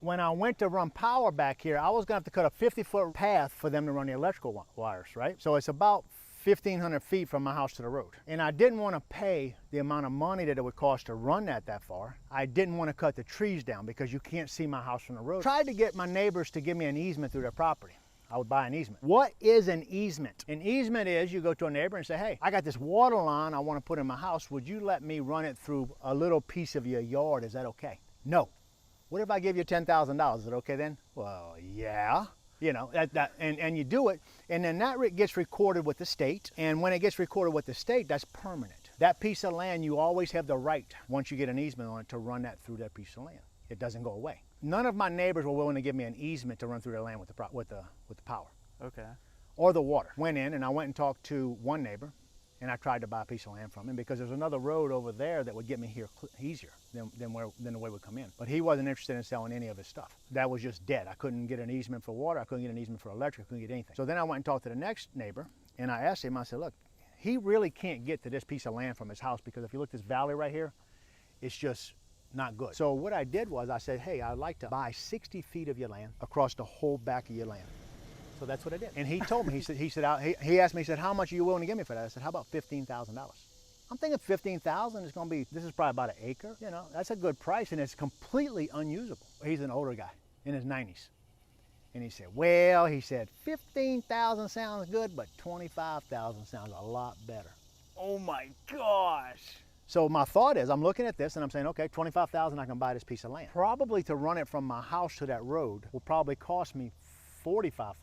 When I went to run power back here, I was gonna have to cut a 50-foot path for them to run the electrical wires, right? So it's about 1,500 feet from my house to the road. And I didn't want to pay the amount of money that it would cost to run that far. I didn't want to cut the trees down because you can't see my house from the road. Tried to get my neighbors to give me an easement through their property. I would buy an easement. What is an easement? An easement is you go to a neighbor and say, hey, I got this water line I want to put in my house. Would you let me run it through a little piece of your yard? Is that okay? No. What if I give you $10,000? Is it okay then? Well, yeah. You know, and you do it, and then that gets recorded with the state, and when it gets recorded with the state, that's permanent. That piece of land, you always have the right, once you get an easement on it, to run that through that piece of land. It doesn't go away. None of my neighbors were willing to give me an easement to run through their land with the power. Okay. Or the water. Went in, and I went and talked to one neighbor, and I tried to buy a piece of land from him because there's another road over there that would get me here easier than the way we come in. But he wasn't interested in selling any of his stuff. That was just dead. I couldn't get an easement for water. I couldn't get an easement for electric. I couldn't get anything. So then I went and talked to the next neighbor, and I asked him, I said, look, he really can't get to this piece of land from his house because if you look at this valley right here, it's just not good. So what I did was I said, hey, I'd like to buy 60 feet of your land across the whole back of your land. So that's what I did. And he told me, he asked me, he said, how much are you willing to give me for that? I said, how about $15,000? I'm thinking 15,000 is gonna be, this is probably about an acre. You know, that's a good price and it's completely unusable. He's an older guy in his 90s. And he said, well, he said, 15,000 sounds good, but 25,000 sounds a lot better. Oh my gosh. So my thought is, I'm looking at this and I'm saying, okay, 25,000, I can buy this piece of land. Probably to run it from my house to that road will probably cost me $45,000.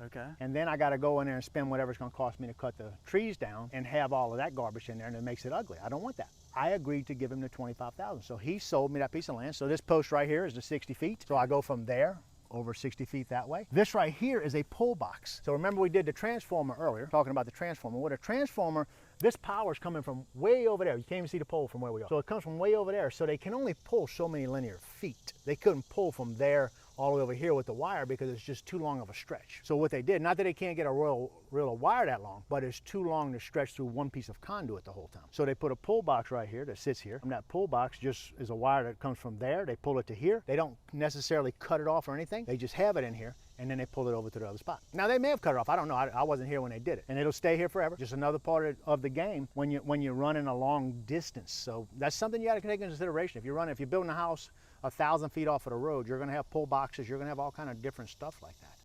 Okay. And then I got to go in there and spend whatever it's going to cost me to cut the trees down and have all of that garbage in there, and it makes it ugly. I don't want that. I agreed to give him the $25,000. So he sold me that piece of land. So this post right here is the 60 feet. So I go from there over 60 feet that way. This right here is a pull box. So remember we did the transformer earlier, talking about the transformer. With a transformer, this power is coming from way over there. You can't even see the pole from where we are. So it comes from way over there. So they can only pull so many linear feet. They couldn't pull from there all the way over here with the wire because it's just too long of a stretch. So what they did, not that they can't get a reel of wire that long, but it's too long to stretch through one piece of conduit the whole time. So they put a pull box right here that sits here, and that pull box just is a wire that comes from there. They pull it to here. They don't necessarily cut it off or anything. They just have it in here, and then they pull it over to the other spot. Now they may have cut it off. I don't know. I wasn't here when they did it, and it'll stay here forever. Just another part of the game when you're running a long distance. So that's something you got to take into consideration. If you're building a house 1,000 feet off of the road, you're going to have pull boxes. You're going to have all kind of different stuff like that.